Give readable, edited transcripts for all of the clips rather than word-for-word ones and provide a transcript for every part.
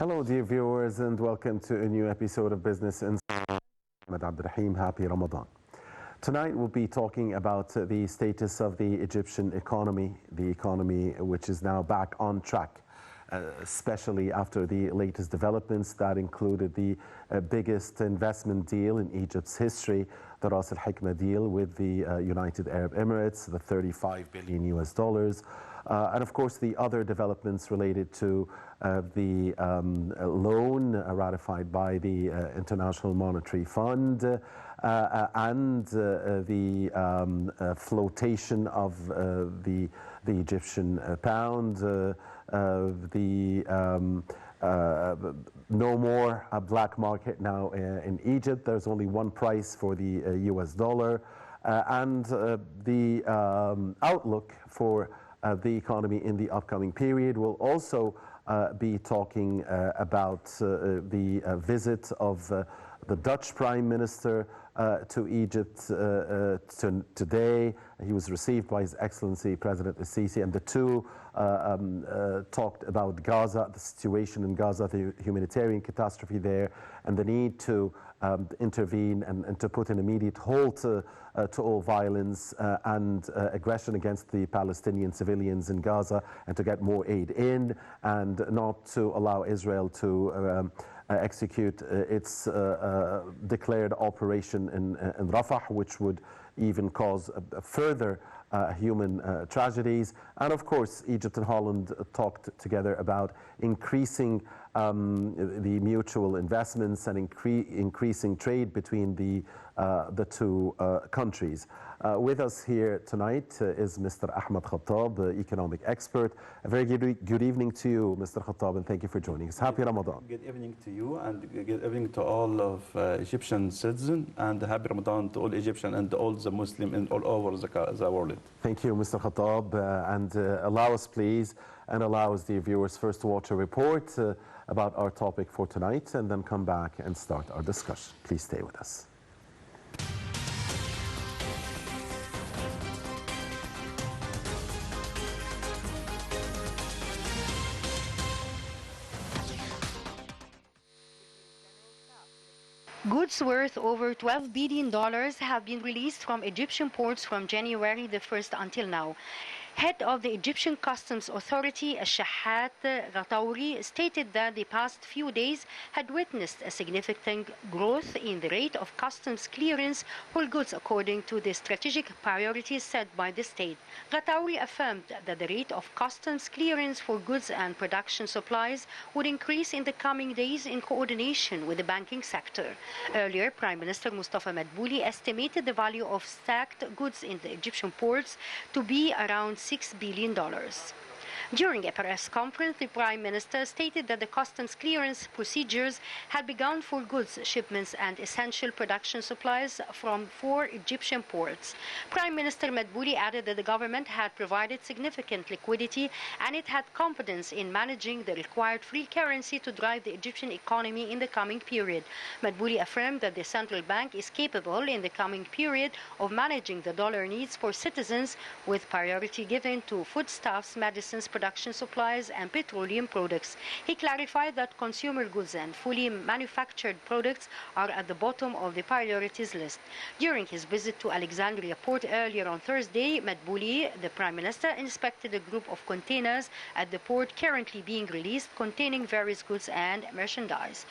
Hello, dear viewers, and welcome to a new episode of Business Insight. Ahmed Abdurrahim, happy Ramadan. Tonight we'll be talking about the status of the Egyptian economy, the economy which is now back on track, especially after the latest developments that included the biggest investment deal in Egypt's history, the Ras Al Hikma deal with the United Arab Emirates, the 35 billion US dollars. And of course, the other developments related to the loan ratified by the International Monetary Fund and the flotation of the Egyptian pound, no more a black market now in Egypt. There's only one price for the US dollar, and the outlook for the economy in the upcoming period. We'll also be talking about the visit of the Dutch Prime Minister to Egypt today. He was received by His Excellency President Al-Sisi, and the two talked about Gaza, the situation in Gaza, the humanitarian catastrophe there, and the need to intervene and to put an immediate halt to all violence and aggression against the Palestinian civilians in Gaza, and to get more aid in, and not to allow Israel to execute its declared operation in Rafah, which would even cause further human tragedies. And of course, Egypt and Holland talked together about increasing the mutual investments and increasing trade between the two countries. With us here tonight is Mr. Ahmed Khattab, economic expert. A very good evening to you, Mr. Khattab, and thank you for joining us. Happy Ramadan. Good evening to you, and good evening to all of Egyptian citizens, and happy Ramadan to all Egyptians and all the Muslims in all over the world. Thank you, Mr. Khattab, and allow us, please, and allow us, dear viewers, first to watch a report about our topic for tonight, and then come back and start our discussion. Please stay with us. Goods worth over $12 billion have been released from Egyptian ports from January the 1st until now. Head of the Egyptian Customs Authority, Shahat Ghatauri, stated that the past few days had witnessed a significant growth in the rate of customs clearance for goods according to the strategic priorities set by the state. Ghatauri affirmed that the rate of customs clearance for goods and production supplies would increase in the coming days in coordination with the banking sector. Earlier, Prime Minister Mustafa Madbouli estimated the value of stacked goods in the Egyptian ports to be around $6 billion. During a press conference, the Prime Minister stated that the customs clearance procedures had begun for goods shipments and essential production supplies from 4 Egyptian ports. Prime Minister Madbouli added that the government had provided significant liquidity and it had confidence in managing the required free currency to drive the Egyptian economy in the coming period. Madbouli affirmed that the central bank is capable in the coming period of managing the dollar needs for citizens, with priority given to foodstuffs, medicines, production supplies and petroleum products. He clarified that consumer goods and fully manufactured products are at the bottom of the priorities list. During his visit to Alexandria port earlier on Thursday, Madbouli, the Prime Minister, inspected a group of containers at the port currently being released containing various goods and merchandise.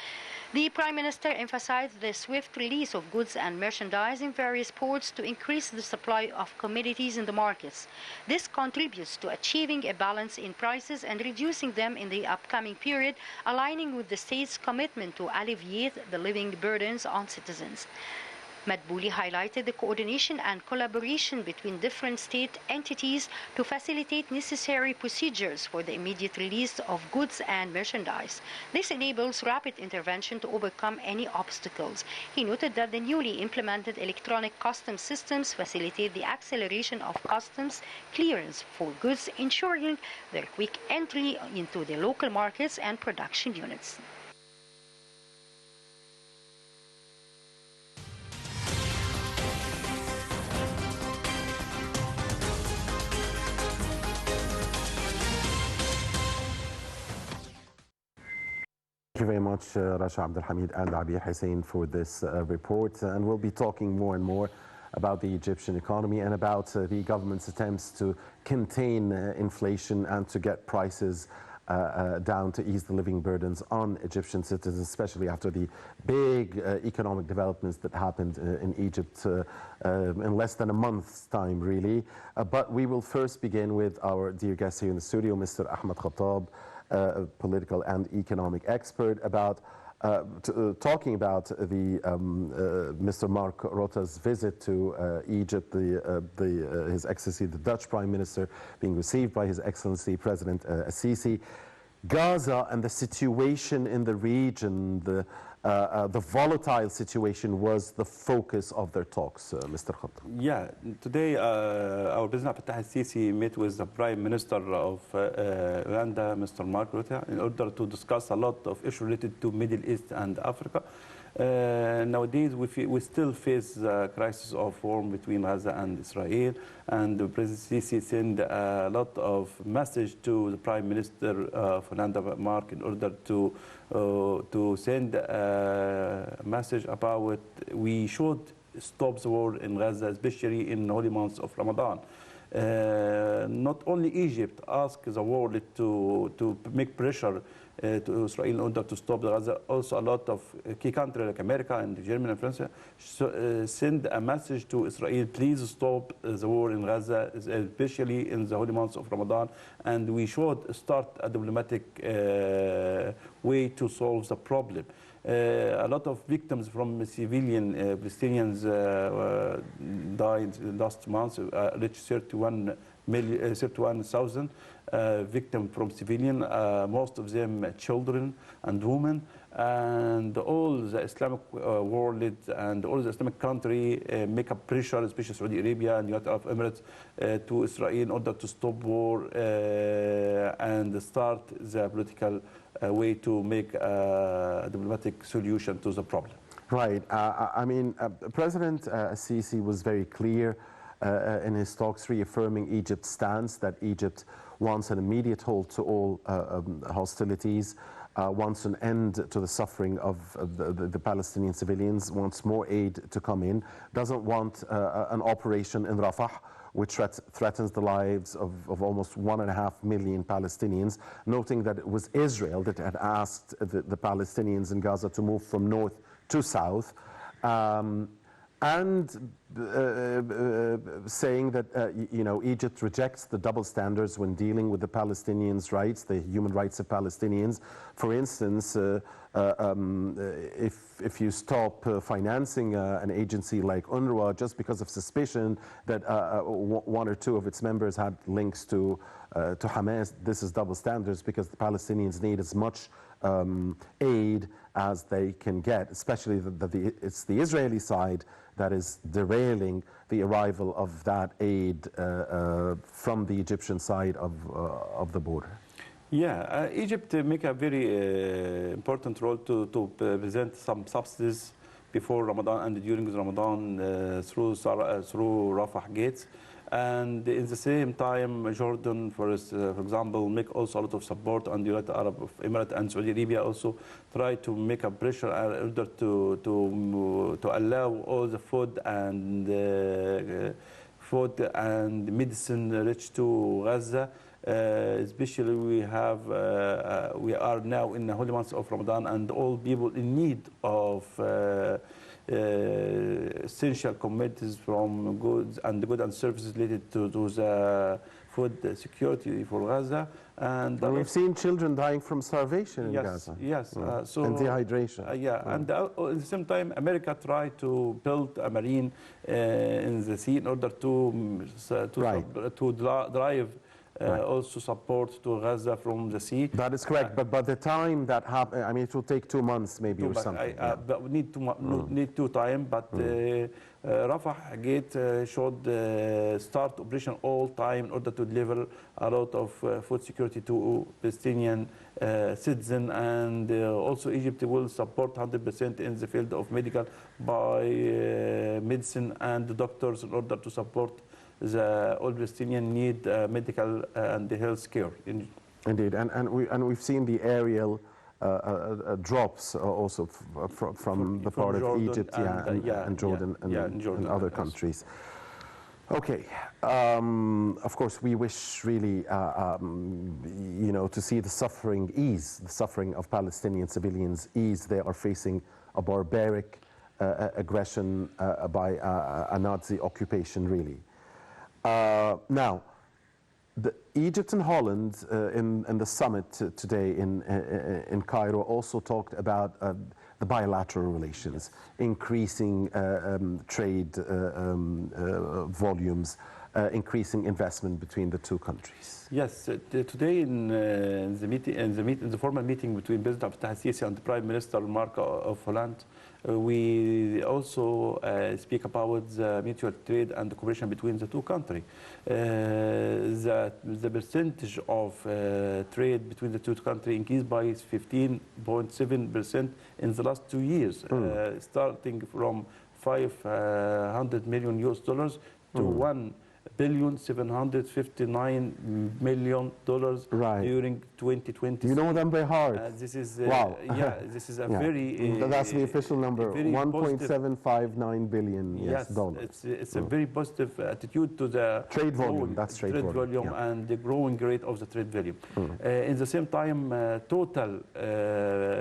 The Prime Minister emphasized the swift release of goods and merchandise in various ports to increase the supply of commodities in the markets. This contributes to achieving a balance in prices and reducing them in the upcoming period, aligning with the state's commitment to alleviate the living burdens on citizens. Madbouli highlighted the coordination and collaboration between different state entities to facilitate necessary procedures for the immediate release of goods and merchandise. This enables rapid intervention to overcome any obstacles. He noted that the newly implemented electronic customs systems facilitate the acceleration of customs clearance for goods, ensuring their quick entry into the local markets and production units. Thank you very much, Rasha Abdul Hamid and Abir Hussein, for this report. And we'll be talking more and more about the Egyptian economy and about the government's attempts to contain inflation and to get prices down to ease the living burdens on Egyptian citizens, especially after the big economic developments that happened in Egypt in less than a month's time, really. But we will first begin with our dear guest here in the studio, Mr. Ahmed Khattab, a political and economic expert, about talking about the Mr. Mark Rutte's visit to Egypt, His Excellency the Dutch Prime Minister being received by His Excellency President Sisi. Gaza and the situation in the region, the volatile situation, was the focus of their talks, Mr. Khattab. Yeah, today our President Fattah al-Sisi met with the Prime Minister of Uganda, Mr. Mark Rutte, in order to discuss a lot of issues related to Middle East and Africa. Nowadays, we still face the crisis of war between Gaza and Israel, and President Sisi sent a lot of message to the Prime Minister of Uganda, Mark, in order to send a message about we should stop the war in Gaza, especially in the holy months of Ramadan. Not only Egypt asked the world to make pressure to Israel in order to stop the Gaza. Also, a lot of key countries like America and Germany and France send a message to Israel: please stop the war in Gaza, especially in the holy months of Ramadan. And we should start a diplomatic way to solve the problem. A lot of victims from civilian Palestinians died last month, reached 31,000 victims from civilian, most of them children and women. And all the Islamic world and all the Islamic country make a pressure, especially Saudi Arabia and United Arab Emirates, to Israel in order to stop war and start the political way to make a diplomatic solution to the problem. Right. I mean, President Sisi was very clear in his talks, reaffirming Egypt's stance that Egypt wants an immediate halt to all hostilities, wants an end to the suffering of the Palestinian civilians, wants more aid to come in, doesn't want an operation in Rafah, which threatens the lives of almost 1.5 million Palestinians, noting that it was Israel that had asked the Palestinians in Gaza to move from north to south. And saying that Egypt rejects the double standards when dealing with the Palestinians' rights, the human rights of Palestinians. For instance, if you stop financing an agency like UNRWA just because of suspicion that one or two of its members had links to Hamas, this is double standards, because the Palestinians need as much aid as they can get, especially it's the Israeli side that is derailing the arrival of that aid from the Egyptian side of the border. Yeah, Egypt make a very important role to present some subsidies before Ramadan and during Ramadan through Rafah gates. And in the same time, Jordan, for example, make also a lot of support, and the United Arab Emirates and Saudi Arabia also try to make a pressure in order to allow all the food and medicine reach to Gaza. Especially we are now in the holy months of Ramadan, and all people in need of essential commodities from goods and services related to the food security for Gaza. And we've seen children dying from starvation in Gaza. Yes, and dehydration. And at the same time, America tried to build a marine in the sea in order to drive also support to Gaza from the sea. That is correct, but by the time that happens, I mean, it will take 2 months maybe or something. But we need two time, but Rafah gate should start operation all time in order to deliver a lot of food security to Palestinian citizens, and also Egypt will support 100% in the field of medical by medicine and doctors in order to support all Palestinians need medical and health care. Indeed, and we've seen the aerial drops also from the part of Jordan Egypt, and Jordan, and other countries. Okay, of course, we wish really, to see the suffering of Palestinian civilians ease. They are facing a barbaric aggression by a Nazi occupation, really. Now, Egypt and Holland in the summit today in Cairo also talked about the bilateral relations, increasing trade volumes, increasing investment between the two countries. Yes, today in the formal meeting between President Fattah al-Sisi and the Prime Minister Mark of Holland, we also speak about the mutual trade and the cooperation between the two countries. The percentage of trade between the two countries increased by 15.7% in the last 2 years, starting from 500 million US dollars to $1,759,000,000 during 2020. You know them by heart. This is wow. This is a very that's the official number, 1.759 billion dollars. It's a very positive attitude to the trade volume. That's trade volume, and the growing rate of the trade volume. In the same time, total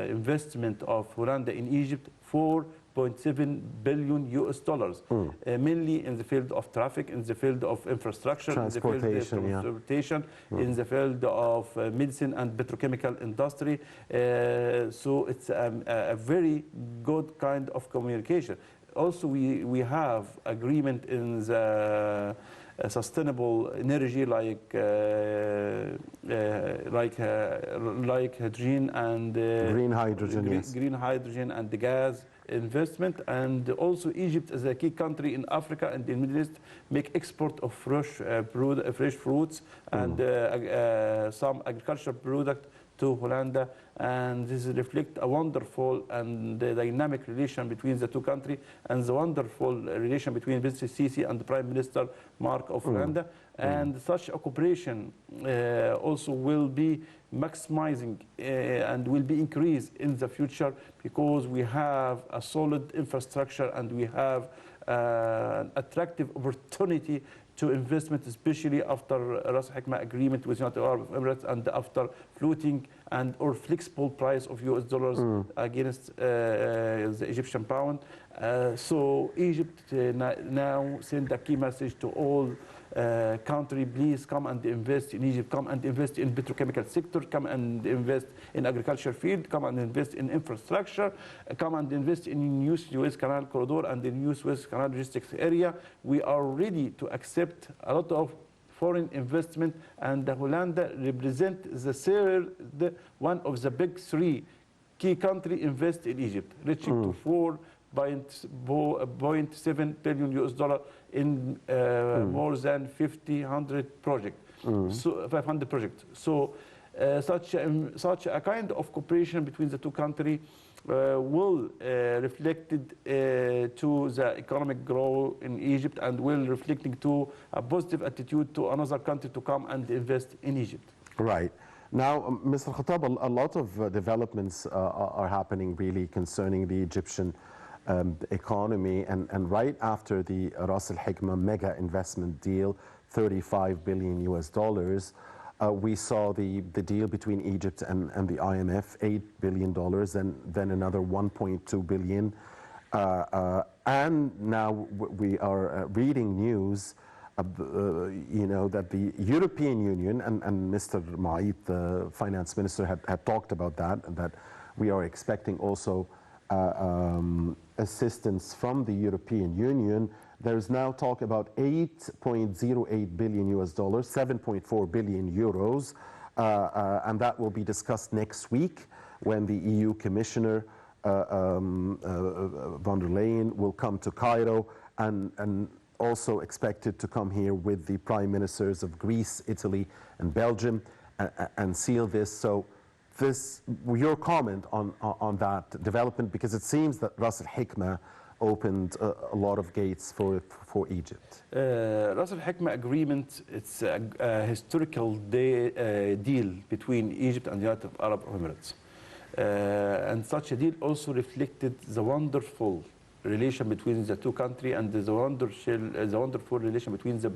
investment of Holland in Egypt 4.7 billion US dollars, mainly in the field of traffic, in the field of infrastructure, transportation, in the field of medicine and petrochemical industry. So it's a very good kind of communication. Also, we have agreement in the sustainable energy like hydrogen and green hydrogen, green hydrogen and the gas investment. And also Egypt as a key country in Africa and the Middle East make export of fresh fruits and some agricultural product to Holland, and this reflects a wonderful and dynamic relation between the two countries, and the wonderful relation between President Sisi and the Prime Minister Mark of Holland. And such a cooperation also will be maximizing and will be increased in the future, because we have a solid infrastructure and we have an attractive opportunity to investment, especially after Ras Hikma agreement with United Arab Emirates and after floating and or flexible price of US dollars against the Egyptian pound. So Egypt now send a key message to all country: please come and invest in Egypt, come and invest in petrochemical sector, come and invest in agriculture field, come and invest in infrastructure, come and invest in new Suez Canal corridor and the new Suez Canal logistics area. We are ready to accept a lot of foreign investment, and Holland represent the third, one of the big three key country invest in Egypt, reaching to 4.7 billion US dollar in more than 500 projects. So 500 projects. So such a kind of cooperation between the two countries will reflected to the economic growth in Egypt, and will reflecting to a positive attitude to another country to come and invest in Egypt. Right. Now, Mr. Khattab, a lot of developments are happening really concerning the Egyptian economy, and right after the Ras Al Hikma mega investment deal, 35 billion US dollars, we saw the deal between Egypt and the IMF, $8 billion, and then another 1.2 billion. And now we are reading news, that the European Union, and Mr. Ma'id, the finance minister, had talked about that we are expecting also assistance from the European Union. There is now talk about 8.08 billion US dollars, 7.4 billion euros, and that will be discussed next week when the EU Commissioner von der Leyen will come to Cairo, and also expected to come here with the prime ministers of Greece, Italy, and Belgium, and seal this. So your comment on that development, because it seems that Ras Al Hikma opened a lot of gates for Egypt. Ras Al Hikma agreement, it's a historical deal between Egypt and the United Arab Emirates. And such a deal also reflected the wonderful relation between the two countries and the wonderful relation between the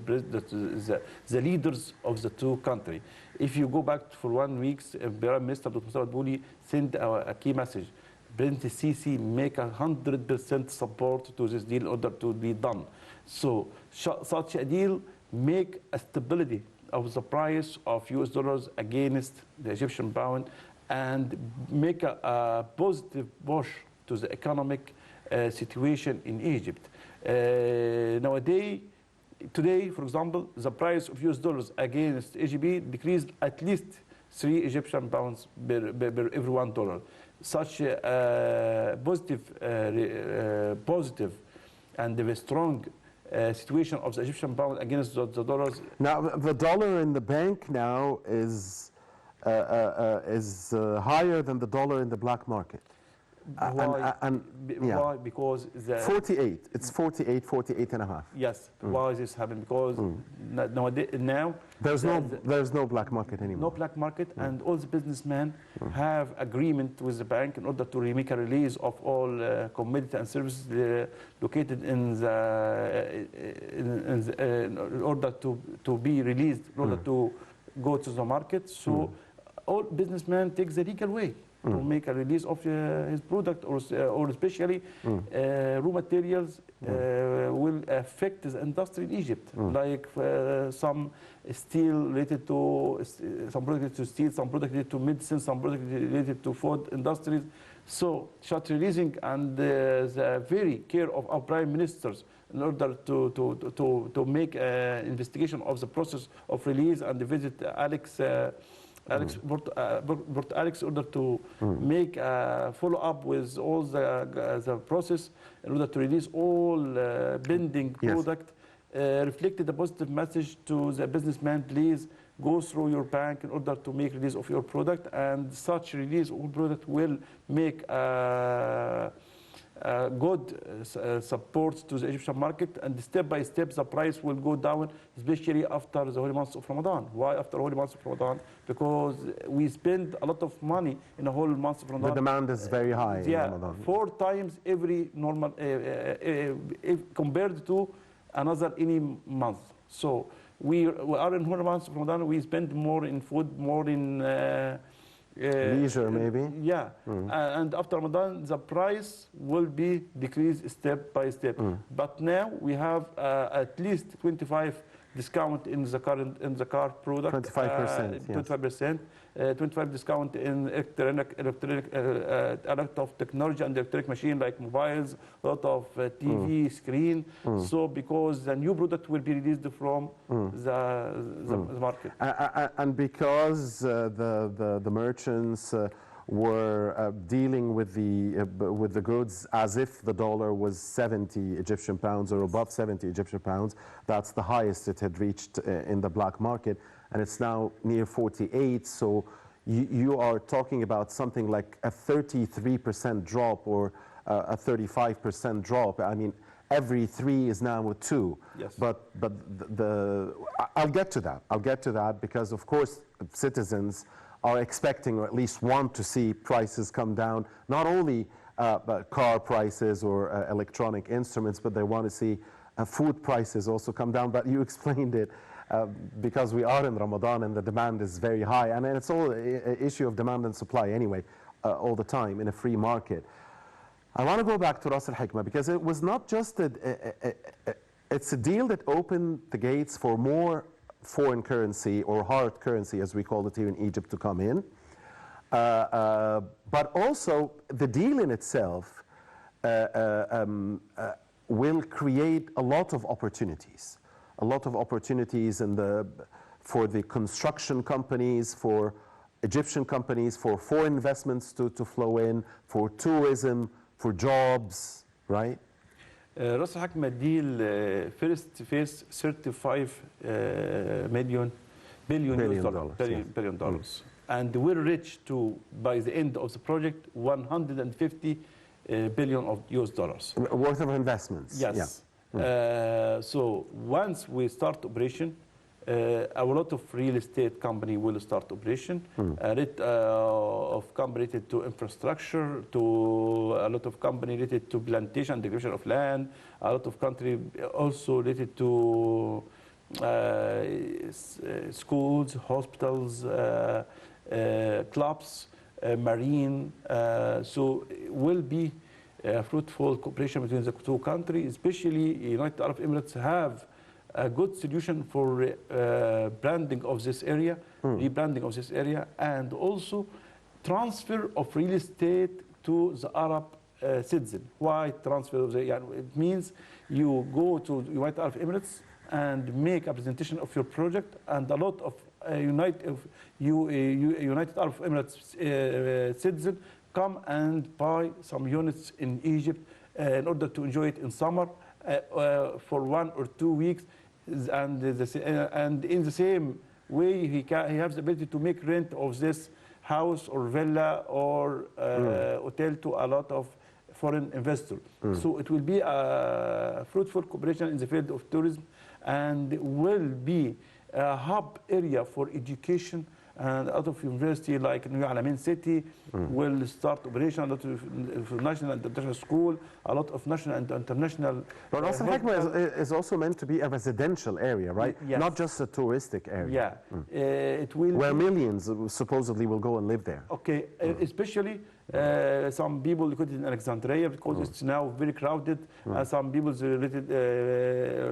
leaders of the two countries. If you go back for 1 week, Prime Minister Dr. Mustafa Bouli sent a key message. President Sisi make 100% support to this deal in order to be done. So such a deal make a stability of the price of US dollars against the Egyptian pound and make a positive push to the economic situation in Egypt. Today, for example, the price of US dollars against EGB decreased at least 3 Egyptian pounds per every $1. Such a positive and a strong situation of the Egyptian pound against the dollars. Now, the dollar in the bank now is higher than the dollar in the black market. Why? Yeah. Why? Because the 48. It's 48 and a half. Yes. Why is this happening? Because now there's no black market anymore. No black market, and all the businessmen have agreement with the bank in order to make a release of all commodity and services located in order to be released, in order to go to the market. So all businessmen take the legal way to make a release of his product, or especially raw materials will affect the industry in Egypt, like some steel related to some product related to steel, some product related to medicine, some product related to food industries. So such releasing and the very care of our prime ministers in order to make an investigation of the process of release and visit Alex in order to make a follow-up with all the process in order to release all pending product, reflected a positive message to the businessman. Please go through your bank in order to make release of your product, and such release of product will make good support to the Egyptian market, and step by step the price will go down, especially after the holy months of Ramadan. Why after holy months of Ramadan? Because we spend a lot of money in the whole months of Ramadan. The demand is very high in Ramadan. 4 times every normal compared to any month. So we are in holy months of Ramadan. We spend more in food, more in leisure, maybe. Yeah, and after Ramadan, the price will be decreased step by step. But now we have at least 25 discount in the car product. 25%. 25%. 25 discount in electronic a lot of technology and electronic machine like mobiles, a lot of TV screen. So because the new product will be released from the market. And because the merchants were dealing with the goods as if the dollar was 70 Egyptian pounds or above 70 Egyptian pounds. That's the highest it had reached in the black market, and it's now near 48. So you are talking about something like a 33% drop or a 35% drop. I mean, every 3 is now a 2. Yes. But I'll get to that. I'll get to that because, of course, citizens are expecting or at least want to see prices come down, not only car prices or electronic instruments, but they want to see food prices also come down. But you explained it because we are in Ramadan and the demand is very high. And it's all an issue of demand and supply anyway, all the time in a free market. I want to go back to Ras Al Hikmah because it was not just it's a deal that opened the gates for more foreign currency or hard currency, as we call it here in Egypt, to come in. But also the deal in itself will create a lot of opportunities. A lot of opportunities for the construction companies, for Egyptian companies, for foreign investments to flow in, for tourism, for jobs, right? Ras Al Hikmah deal first phase $35 billion dollars, and will reach to, by the end of the project, $150 billion of US dollars worth of investments. Yes. Yeah. So once we start operation, A lot of real estate company will start operation. A lot of company related to infrastructure, to a lot of company related to plantation and degradation of land. A lot of country also related to schools, hospitals, clubs, marine. So will be fruitful cooperation between the two countries, especially United Arab Emirates have a good solution for branding of this area, rebranding of this area, and also transfer of real estate to the Arab citizen. Why transfer of the? It means you go to United Arab Emirates and make a presentation of your project, and a lot of United Arab Emirates citizen come and buy some units in Egypt in order to enjoy it in summer for 1 or 2 weeks, and in the same way he has the ability to make rent of this house or villa or hotel to a lot of foreign investors. So it will be a fruitful cooperation in the field of tourism, and will be a hub area for education. And out of university like New Alamein City will start operation, a lot of national and international school, a lot of national and international. But Ras Al Hikma is also meant to be a residential area, right? Yes. Not just a touristic area. Yeah, it will. Where millions supposedly will go and live there. Okay, especially some people located in Alexandria because it's now very crowded. Some people related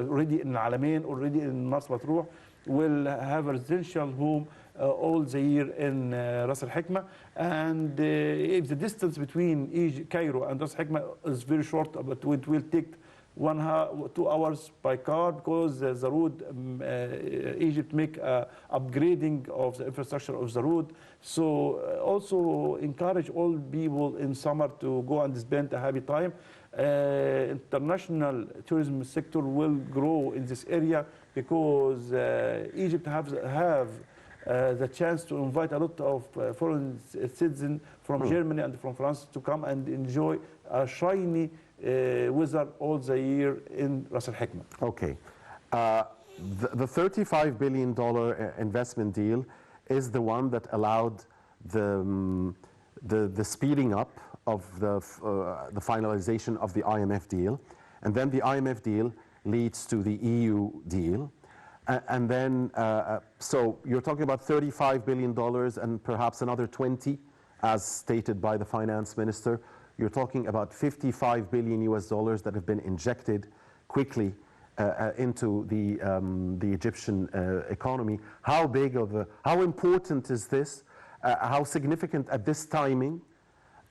already in Alamein, already in Mars Matruh, will have a residential home all the year in Ras Al Hikma. And if the distance between Cairo and Ras Al Hikma is very short, but it will take 2 hours by car, because the road, Egypt make upgrading of the infrastructure of the road. So also encourage all people in summer to go and spend a happy time. International tourism sector will grow in this area, because Egypt have the chance to invite a lot of foreign citizens from Germany and from France to come and enjoy a shiny weather all the year in Ras Al Hikma. Okay. The $35 billion investment deal is the one that allowed the speeding up of the finalization of the IMF deal. And then the IMF deal leads to the EU deal. And then, so you're talking about $35 billion and perhaps another 20, as stated by the finance minister. You're talking about $55 billion that have been injected quickly into the Egyptian economy. How big of a, how important is this? How significant at this timing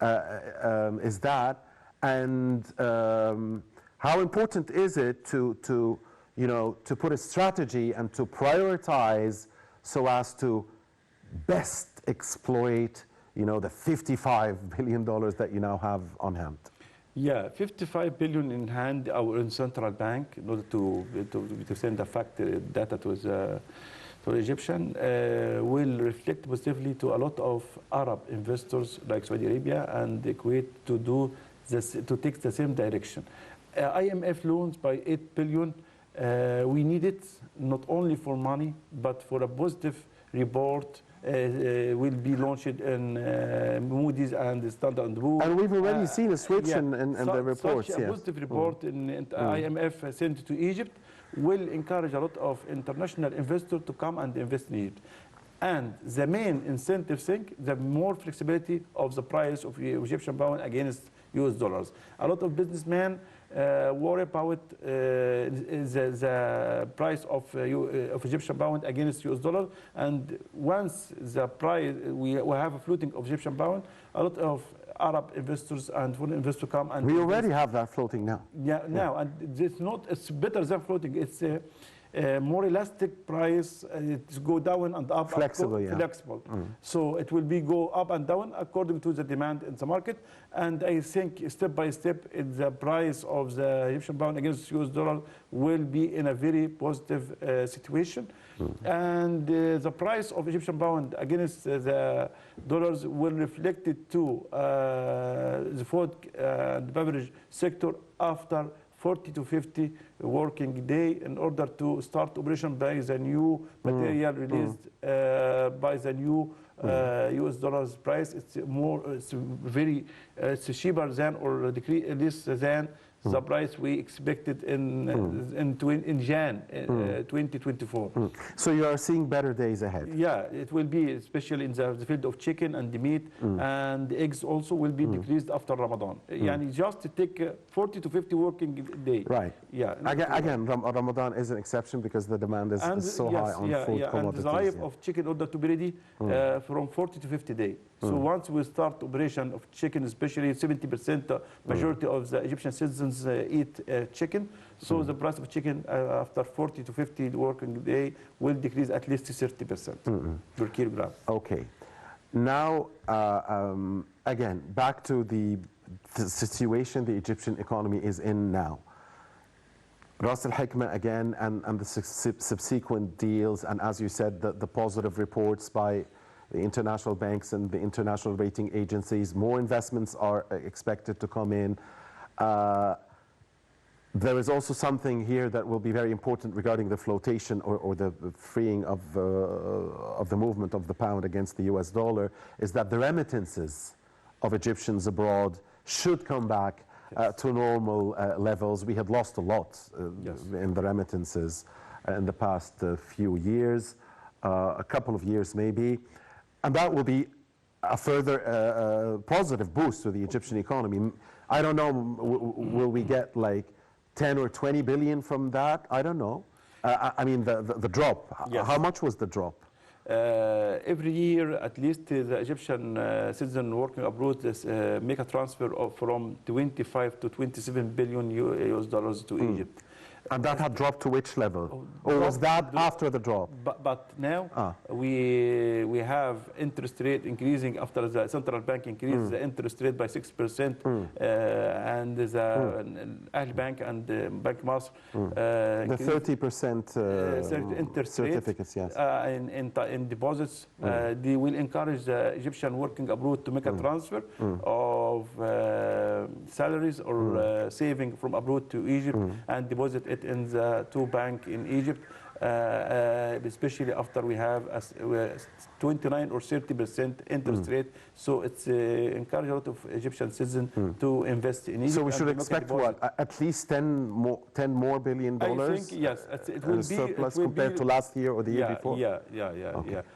is that? And how important is it to put a strategy and to prioritize so as to best exploit, the $55 billion that you now have on hand? Yeah, 55 billion in hand in central bank in order to send the fact data to Egyptian will reflect positively to a lot of Arab investors like Saudi Arabia and Kuwait to do this, to take the same direction. IMF loans by 8 billion. We need it not only for money, but for a positive report. Will be launched in Moody's and Standard & Poor's. And we've already seen a switch in the reports. Such a positive report in IMF sent to Egypt will encourage a lot of international investors to come and invest in Egypt. And the main incentive thing, the more flexibility of the price of Egyptian pound against US dollars. A lot of businessmen worry about the price of Egyptian pound against US dollar, and once the price we have a floating of Egyptian pound, a lot of Arab investors and foreign investors come and we already have that floating now. Yeah, now, and it's better than floating. It's a more elastic price. It go down and up. Flexible, yeah. Flexible. So it will be go up and down according to the demand in the market. And I think step by step, the price of the Egyptian pound against US dollar will be in a very positive situation. And the price of Egyptian pound against the dollars will reflect it to the food and beverage sector after 40 to 50 working day in order to start operation by the new material released by the new US dollars price. It's more, it's very, it's cheaper than or less than the price we expected in Jan 2024. So you are seeing better days ahead. Yeah, it will be, especially in the field of chicken and the meat, and the eggs also will be decreased after Ramadan. Yani just to take 40 to 50 working day. Right. Yeah. Again, Ramadan is an exception because the demand is so high on food commodities. And the life of chicken order to be ready from 40 to 50 days. So once we start operation of chicken, especially 70% majority of the Egyptian citizens eat chicken. So the price of chicken after 40 to 50 working day will decrease at least 30% per kilogram. Okay. Now, again, back to the situation the Egyptian economy is in now. Ras Al Hikmah again and the subsequent deals, and as you said, the positive reports by the international banks and the international rating agencies, more investments are expected to come in. There is also something here that will be very important regarding the flotation or the freeing of the movement of the pound against the US dollar, is that the remittances of Egyptians abroad should come back to normal levels. We had lost a lot in the remittances in the past few years, a couple of years maybe, and that will be a further positive boost to the Egyptian economy. I don't know, will we get like 10 or 20 billion from that? I don't know. I mean, the drop. Yes. How much was the drop? Every year, at least the Egyptian citizen working abroad make a transfer of from 25 to 27 billion US dollars to Egypt. And that had dropped to which level? Or was that after the drop? But now we have interest rate increasing after the central bank increased the interest rate by 6%, and the Al Bank and Bank Masr the 30% interest certificates, rate, yes. in deposits. They will encourage the Egyptian working abroad to make a transfer of salaries or saving from abroad to Egypt and deposit it in the two banks in Egypt, especially after we have 29 or 30% interest rate. So it's encourage a lot of Egyptian citizens to invest in Egypt. So we should expect what? At least $10 more billion? I think, yes. It will be surplus compared to last year or the year before? Yeah.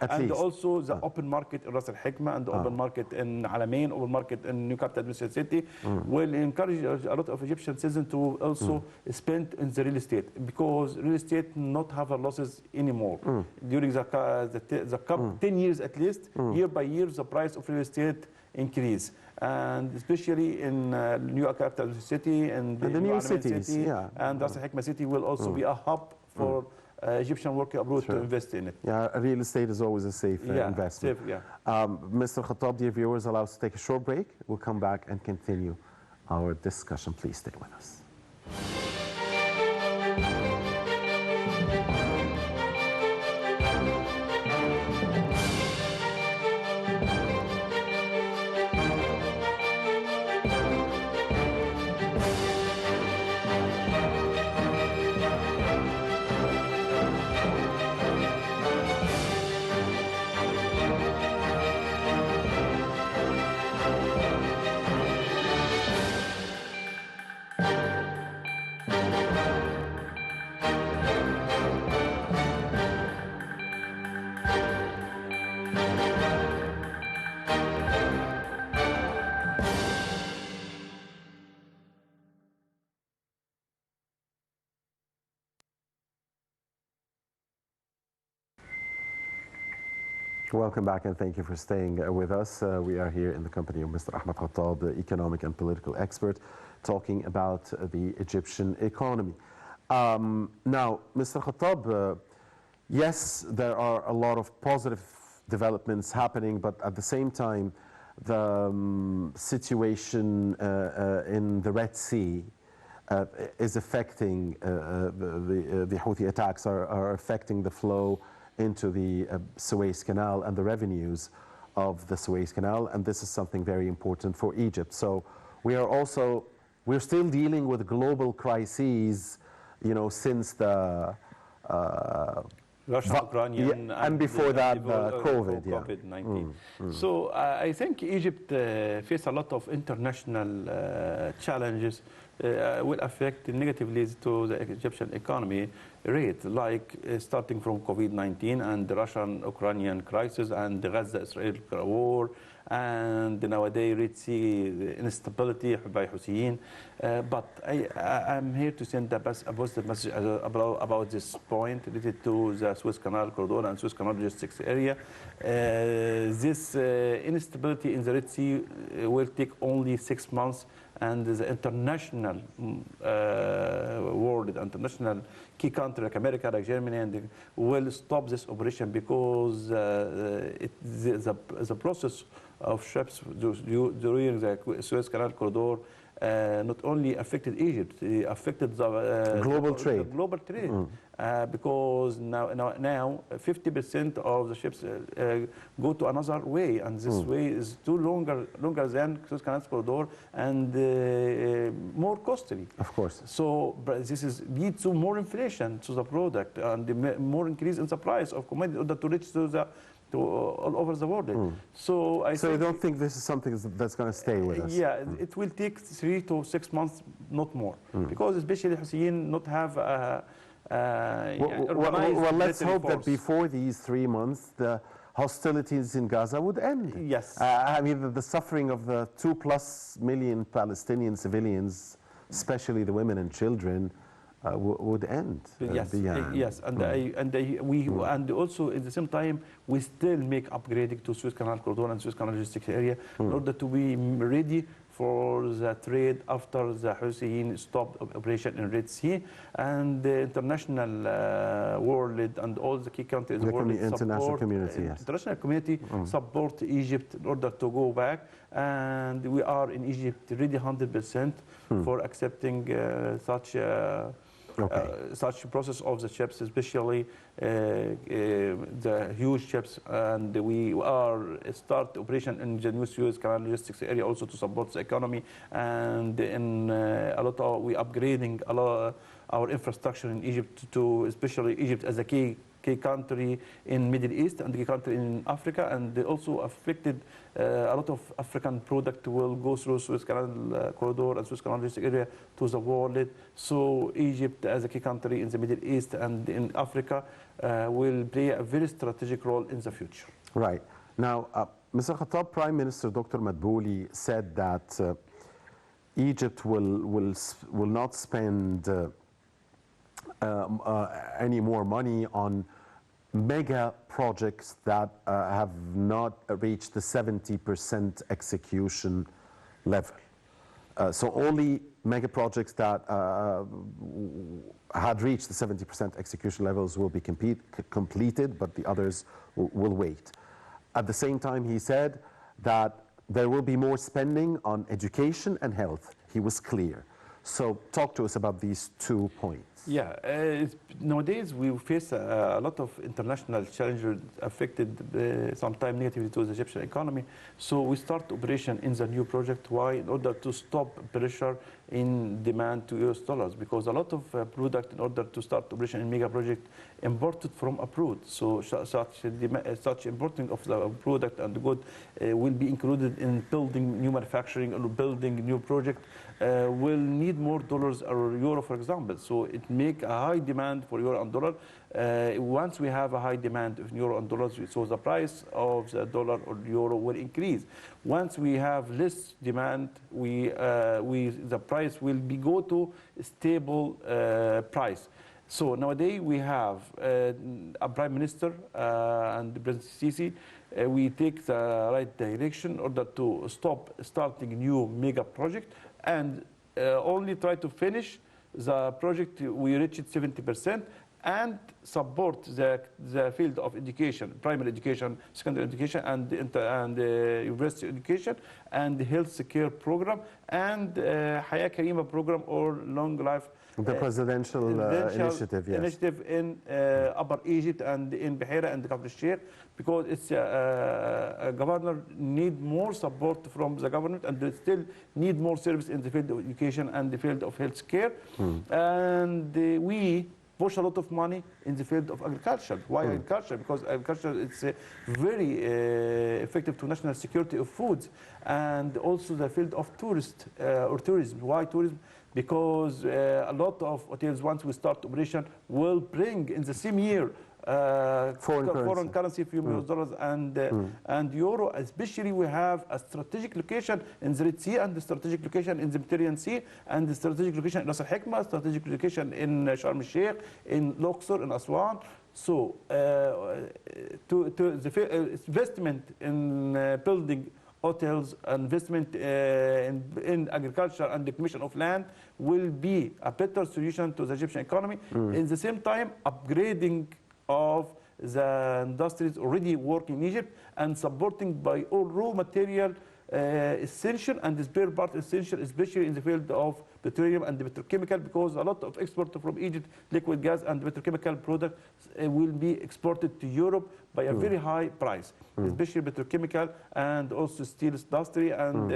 At and least. also the open market in Ras Al Hikmah and the open market in Alamein, open market in New Capital Administrative City will encourage a lot of Egyptian citizens to also spend in the real estate, because real estate not have losses anymore. During the 10 years at least, year by year, the price of real estate increase, and especially in New Capital City and the new cities, city, and Ras Al Hikmah City will also be a hub for Egyptian working abroad to invest in it. Yeah, real estate is always a safe investment. Safe, Mr. Khattab, dear viewers, allow us to take a short break. We'll come back and continue our discussion. Please stay with us. Welcome back, and thank you for staying with us. We are here in the company of Mr. Ahmed Khattab, the economic and political expert, talking about the Egyptian economy. Now, Mr. Khattab, yes, there are a lot of positive developments happening, but at the same time, the situation in the Red Sea is affecting, the Houthi attacks are affecting the flow into the Suez Canal and the revenues of the Suez Canal, and this is something very important for Egypt. So we are also we're still dealing with global crises, since the Russian-Ukrainian and before that, COVID, COVID-19. So I think Egypt face a lot of international challenges will affect negatively to the Egyptian economy rate, like starting from COVID-19 and the Russian-Ukrainian crisis and the Gaza-Israel war, and nowadays Red Sea instability by Houthis. But I'm here to send a positive message about this point related to the Suez Canal corridor and Suez Canal logistics area. This instability in the Red Sea will take only 6 months, and the international world, international key country like America, like Germany, and will stop this operation because the process of ships during the Suez Canal corridor not only affected Egypt, it affected the global trade. The global trade. Because now 50% of the ships go to another way, and this way is longer than Suez Canal corridor and more costly. Of course. So this leads to more inflation to the product and more increase in the price of commodity in order to reach to all over the world. So you don't think this is something that's going to stay with us? Yeah, it will take 3 to 6 months, not more, because especially Houthis not have well, let's hope that before these 3 months, the hostilities in Gaza would end. Yes. I mean, the suffering of the 2+ million Palestinian civilians, especially the women and children, would end. Yes, yes, and also at the same time we still make upgrading to Suez Canal corridor and Suez Canal logistics area in order to be ready for the trade after the Houthis stopped operation in Red Sea, and the international world and all the key countries in the world international community, yes. International community support Egypt in order to go back, and we are in Egypt ready 100% for accepting such process of the ships, especially the huge ships, and we are start operation in the new Suez Canal logistics area also to support the economy, and in we upgrading a lot our infrastructure in Egypt to, especially Egypt as a key country in Middle East and key country in Africa, and they also affected a lot of African product will go through Suez Canal corridor and Suez Canal logistics area to the world. So Egypt as a key country in the Middle East and in Africa will play a very strategic role in the future. Right. Now, Mr. Khattab, Prime Minister Dr. Madbouli said that Egypt will not spend any more money on mega projects that have not reached the 70% execution level. So only mega projects that had reached the 70% execution levels will be completed, but the others will wait. At the same time, he said that there will be more spending on education and health. He was clear. So talk to us about these 2 points. Yeah, nowadays we face a lot of international challenges affected sometimes negatively to the Egyptian economy. So we start operation in the new project. Why? In order to stop pressure in demand to US dollars, because a lot of product in order to start operation in mega project imported from abroad. So such importing of the product and good will be included in building new manufacturing or building new project will need more dollars or euro, for example. So it make a high demand for euro and dollar. Once we have a high demand of euro and dollars, so the price of the dollar or euro will increase. Once we have less demand, the price will go to stable price. So nowadays we have a prime minister and President Sisi. We take the right direction in order to stop starting new mega project and only try to finish the project. We reached 70%, and support the field of education, primary education, secondary education, and university education, and the health care program, and Haya Karima program, or long life. The presidential initiative, yes. Initiative in Upper Egypt and in Bahira and Kafr al-Sheikh, because it's a governor need more support from the government, and they still need more service in the field of education and the field of health care. And we push a lot of money in the field of agriculture. Why agriculture? Because agriculture is very effective to national security of foods, and also the field of tourist or tourism. Why tourism? Because a lot of hotels, once we start operation, will bring in the same year foreign currency, few US dollars and euro. Especially we have a strategic location in the Red Sea, and the strategic location in the Mediterranean Sea, and the strategic location in Ras Al Hikma, strategic location in Sharm El Sheikh, in Luxor, in Aswan. So to the investment in building hotels, investment in agriculture and the commission of land will be a better solution to the Egyptian economy. In the same time, upgrading of the industries already working in Egypt, and supporting by all raw material essential and the spare part essential, especially in the field of petroleum and the petrochemical, because a lot of export from Egypt, liquid gas and petrochemical products will be exported to Europe by a very high price, especially petrochemical and also steel industry and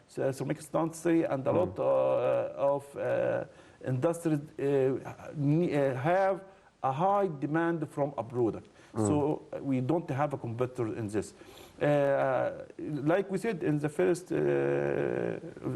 ceramic industry, and a lot of industries have a high demand from a product. So we don't have a competitor in this. Like we said in the first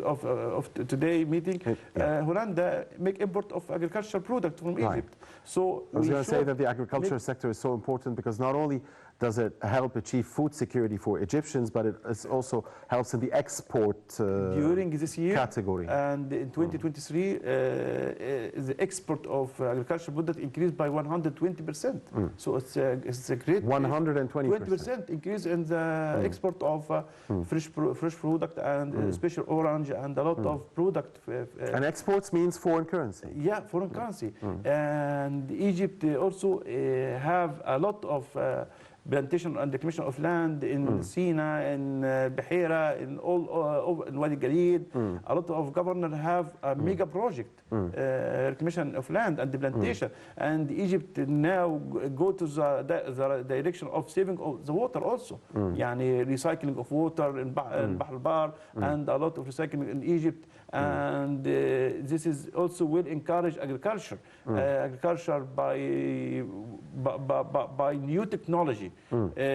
of today meeting, Holland make import of agricultural product from Egypt. So I was going to say that the agriculture sector is so important, because not only does it help achieve food security for Egyptians, but it also helps in the export during this year category. And in 2023, the export of agricultural product increased by 120%. So it's a great 120% increase in the export of fresh product, and especially orange, and a lot of product. And exports means foreign currency. Yeah, foreign currency. And Egypt also have a lot of plantation and the commission of land in Sina, in Bahira, in all in Wadi Garid. A lot of governors have a mega project, commission of land and the plantation. And Egypt now go to the direction of saving of the water also. Yani recycling of water in Bahr al-Bar, and a lot of recycling in Egypt. And this is also will encourage agriculture. Agriculture by new technology,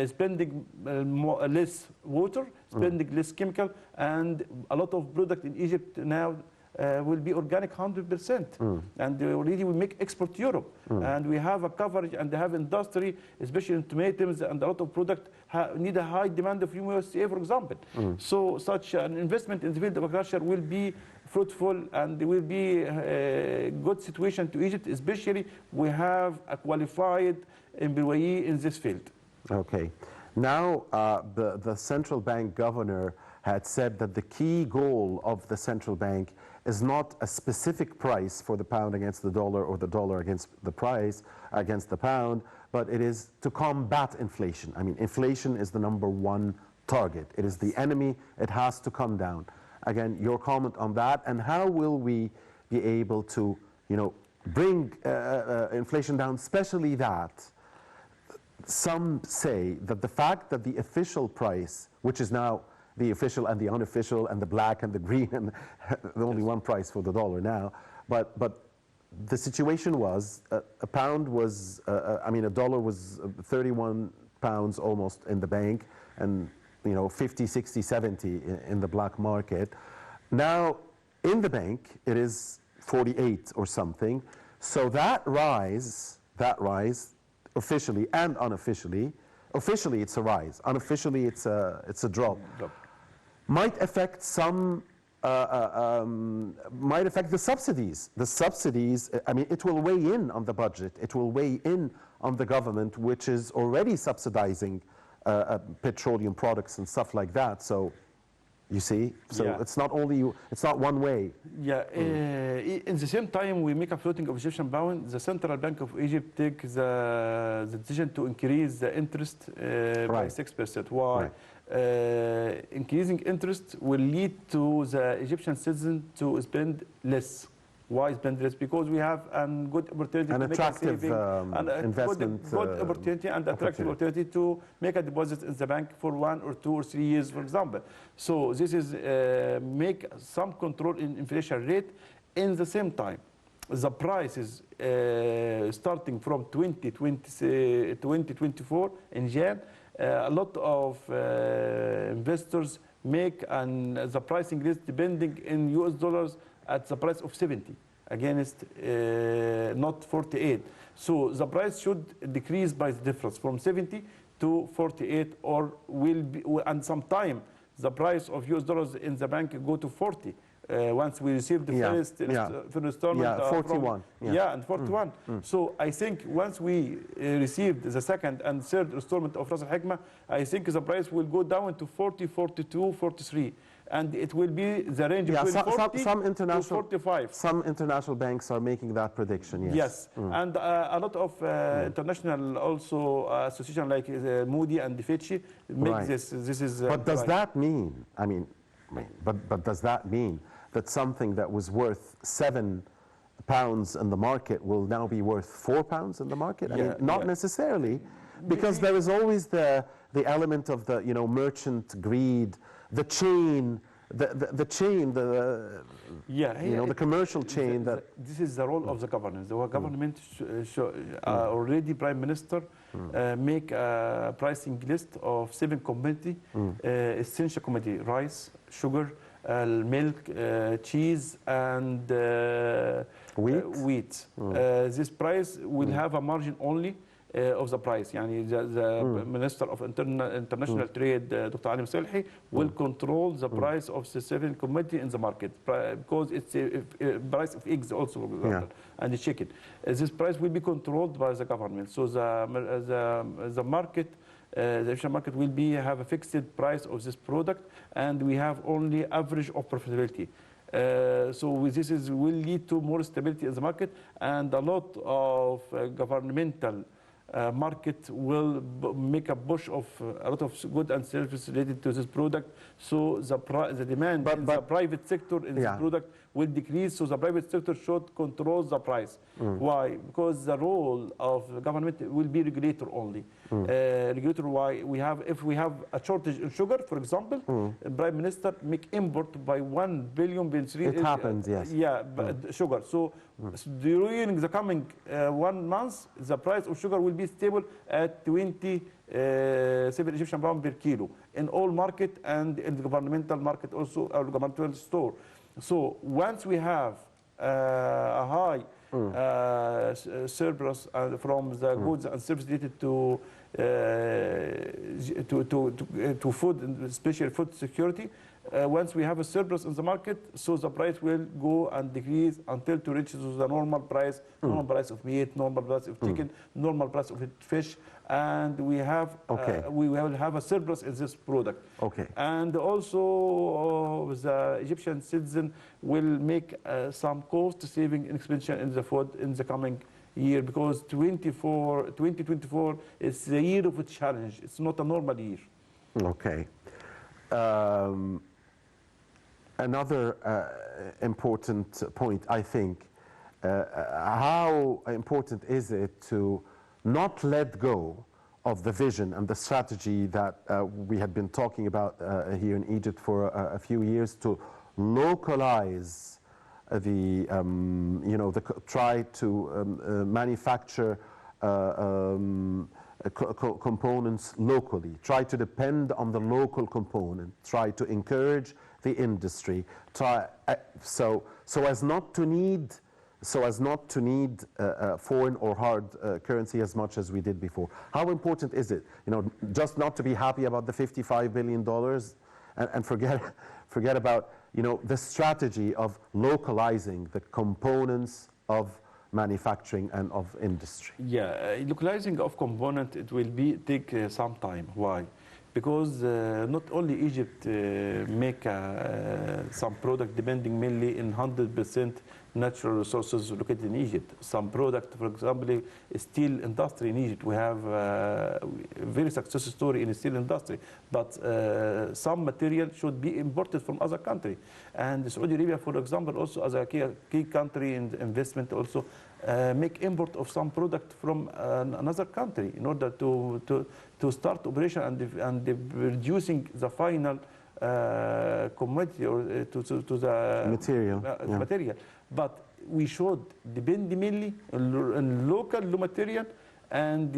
spending less water, spending less chemical, and a lot of product in Egypt now will be organic 100%. And already we make export to Europe. And we have a coverage and they have industry, especially in tomatoes, and a lot of product need a high demand from USA, for example. So such an investment in the field of agriculture will be fruitful, and there will be a good situation to Egypt, especially we have a qualified employee in this field. Okay. Now, the central bank governor had said that the key goal of the central bank is not a specific price for the pound against the dollar, or the dollar against the price against the pound, but it is to combat inflation. I mean, inflation is the #1 target. It is the enemy. It has to come down. Again, your comment on that, and how will we be able to, bring inflation down, especially that some say that the fact that the official price, which is now the official and the unofficial and the black and the green, and the only one price for the dollar now, but the situation was a pound was, a dollar was 31 pounds almost in the bank, and 50, 60, 70 in the black market. Now in the bank it is 48 or something. So that rise officially and unofficially, officially it's a rise, unofficially it's a drop. Might affect some, might affect the subsidies. The subsidies, it will weigh in on the budget. It will weigh in on the government, which is already subsidizing petroleum products and stuff like that. So You see, so Yeah. it's not only it's not one way. Yeah, in the same time we make a floating of Egyptian pound, the Central Bank of Egypt take the decision to increase the interest by Right. 6%. Why? Right. Increasing interest will lead to the Egyptian citizen to spend less. Why spend less? Because we have a good opportunity An to make a attractive saving, and a investment good opportunity and attractive opportunity to make a deposit in the bank for 1 or 2 or 3 years, for example. So this is make some control in inflation rate. In the same time, the prices starting from 2024 in Jan, a lot of investors make the pricing list depending in US dollars at the price of 70 against not 48. So the price should decrease by the difference from 70 to 48, or will be, and sometime the price of US dollars in the bank go to 40. Once we receive the first installment, 41. And 41. So I think once we receive the second and third installment of Ras Al Hikmah, I think the price will go down to 40, 42, 43. And it will be the range between 40 to 45. Some international banks are making that prediction, yes. Yes, and a lot of international also association like Moody and Fitch make Right. this. This is. But does that mean, but does that mean that something that was worth £7 in the market will now be worth £4 in the market? Not necessarily, because there is always the element of the merchant greed, the chain, the chain, the commercial chain. This is the role of the government. The government already Prime Minister make a pricing list of 7 commodity, essential commodity: rice, sugar, milk, cheese, and wheat. This price will have a margin only of the price. The Minister of International Trade, Dr. Ali Mselhi, will control the price of the 7 commodity in the market, because it's a price of eggs also, and the chicken. This price will be controlled by the government. So the market, the Egyptian market will have a fixed price of this product, and we have only average of profitability. So this will lead to more stability in the market, and a lot of governmental market will make a push of a lot of goods and services related to this product. So the demand in the private sector in this product will decrease. So the private sector should control the price. Why? Because the role of the government will be regulator only. Regulator. Why? If we have a shortage in sugar, for example, Prime Minister make import by 1 billion. It happens, yes. Sugar. So during the coming 1 month, the price of sugar will be stable at 27 Egyptian pound per kilo in all market and in the governmental market also, or governmental store. So once we have a high surplus from the goods and services related to food, and especially food security, once we have a surplus in the market, so the price will go and decrease until to reach the normal price of meat, normal price of chicken, normal price of fish, and we will have a surplus in this product. And also the Egyptian citizen will make some cost saving expenditure in the food in the coming year, because 2024 is the year of a challenge. It's not a normal year. Another important point, I think, how important is it to not let go of the vision and the strategy that we had been talking about here in Egypt for a few years, to localize try to manufacture components locally, try to depend on the local component, try to encourage the industry, so as not to need foreign or hard currency as much as we did before. How important is it, just not to be happy about the $55 billion and forget about the strategy of localizing the components of manufacturing and of industry? Localizing of component, it will take some time. Why? because not only Egypt make some product depending mainly in 100% natural resources located in Egypt. Some product, for example, steel industry in Egypt. We have a very successful story in the steel industry, but some material should be imported from other country. And Saudi Arabia, for example, also as a key country in investment, also make import of some product from another country in order to start operation and reducing the final commodity or to the material. material. But we should depend mainly on local raw material and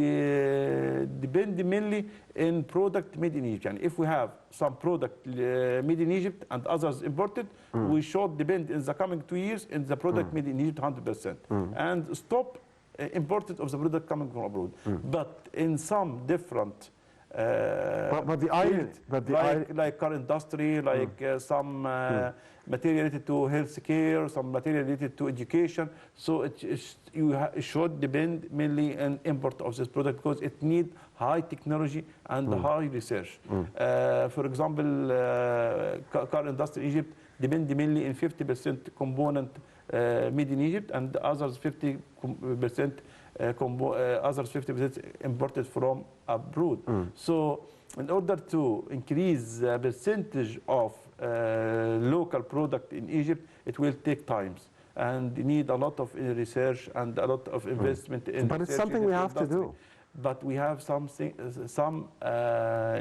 depend mainly in product made in Egypt. And if we have some product made in Egypt and others imported, we should depend in the coming 2 years in the product made in Egypt 100% and stop imported of the product coming from abroad. But in some different but the irony, like car industry, like some material related to healthcare, some material related to education. So you should depend mainly on import of this product because it needs high technology and high research. For example, car industry in Egypt depend mainly in 50% component made in Egypt and others 50% others 50% imported from abroad. So in order to increase the percentage of local product in Egypt, it will take times and need a lot of research and a lot of investment in but it's something we have to do. But we have some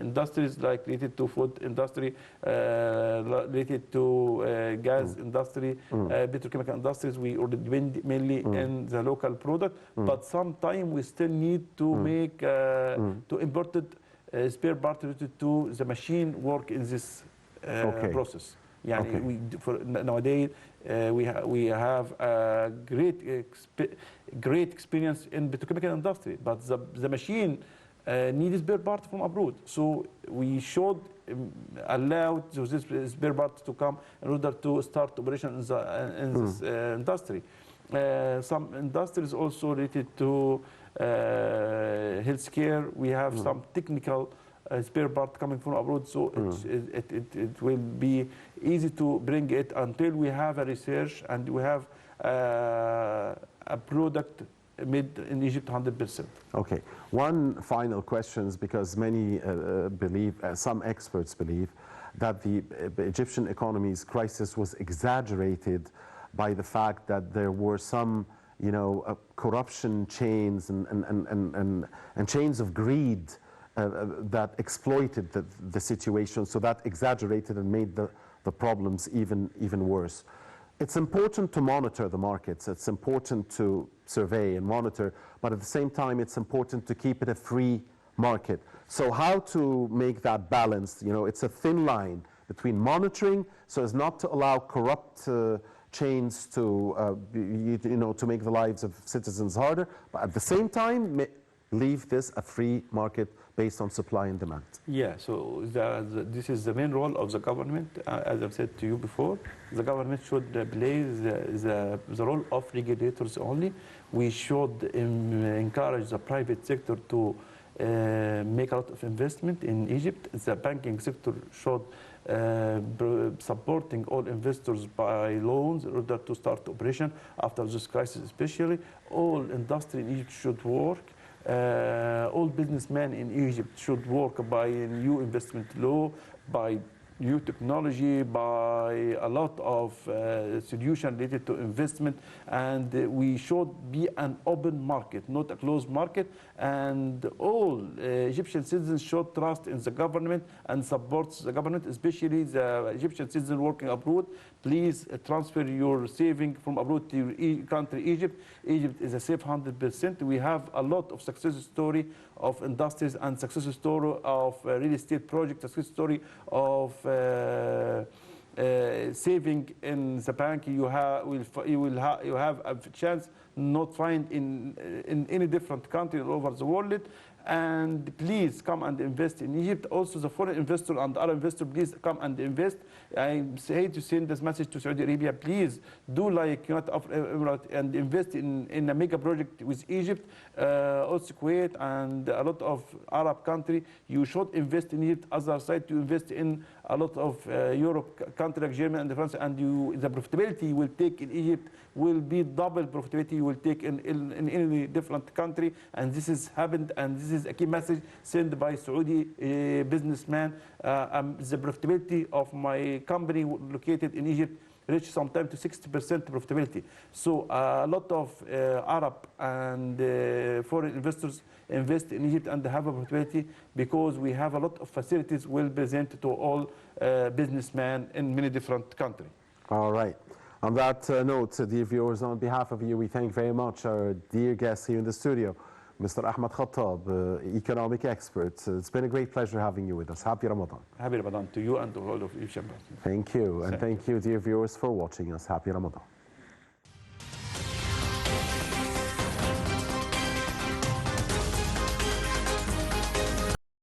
industries like related to food industry, related to gas industry, petrochemical industries. We already depend mainly in the local product, but sometimes we still need to make to imported spare part related to the machine work in this process. Yeah, nowadays we have a great experience in petrochemical industry, but the machine needs spare part from abroad. So we should allow this spare part to come in order to start operation in this industry. Some industries also related to healthcare. We have some technical spare part coming from abroad, so it will be easy to bring it until we have a research and we have a product made in Egypt 100%. Okay, one final question, because many believe, some experts believe, that the Egyptian economy's crisis was exaggerated by the fact that there were some, corruption chains and chains of greed that exploited the situation, so that exaggerated and made the problems even worse. It's important to monitor the markets. It's important to survey and monitor, but at the same time, it's important to keep it a free market. So how to make that balance? It's a thin line between monitoring so as not to allow corrupt chains to make the lives of citizens harder, but at the same time leave this a free market based on supply and demand. Yeah, so this is the main role of the government. As I've said to you before, the government should play the role of regulators only. We should encourage the private sector to make a lot of investment in Egypt. The banking sector should supporting all investors by loans in order to start operation after this crisis especially. All industry in Egypt should work. All businessmen in Egypt should work by a new investment law, by new technology, by a lot of solutions related to investment, and we should be an open market, not a closed market, and all Egyptian citizens should trust in the government and support the government, especially the Egyptian citizens working abroad. Please transfer your saving from abroad to your country, Egypt. Egypt is a safe 100%. We have a lot of success story of industries and success story of real estate project, success story of saving in the bank. You have a chance not find in any different country all over the world. and please come and invest in Egypt. Also, the foreign investor and other investor, please come and invest. I say to send this message to Saudi Arabia, please do like United Arab Emirates and invest in a mega project with Egypt, also Kuwait and a lot of Arab country. You should invest in Egypt. Other side to invest in a lot of Europe country like Germany and France, and the profitability you will take in Egypt will be double profitability you will take in any different country, and this has happened, and this is a key message sent by Saudi businessman. The profitability of my company located in Egypt reach sometimes to 60% profitability. So a lot of Arab and foreign investors invest in Egypt and have a profitability because we have a lot of facilities well presented to all businessmen in many different countries. All right. On that note, dear viewers, on behalf of you, we thank very much our dear guest here in the studio, Mr. Ahmed Khattab, economic expert. It's been a great pleasure having you with us. Happy Ramadan. Happy Ramadan to you and to all of Egypt. Thank you. And thank you, dear viewers, for watching us. Happy Ramadan.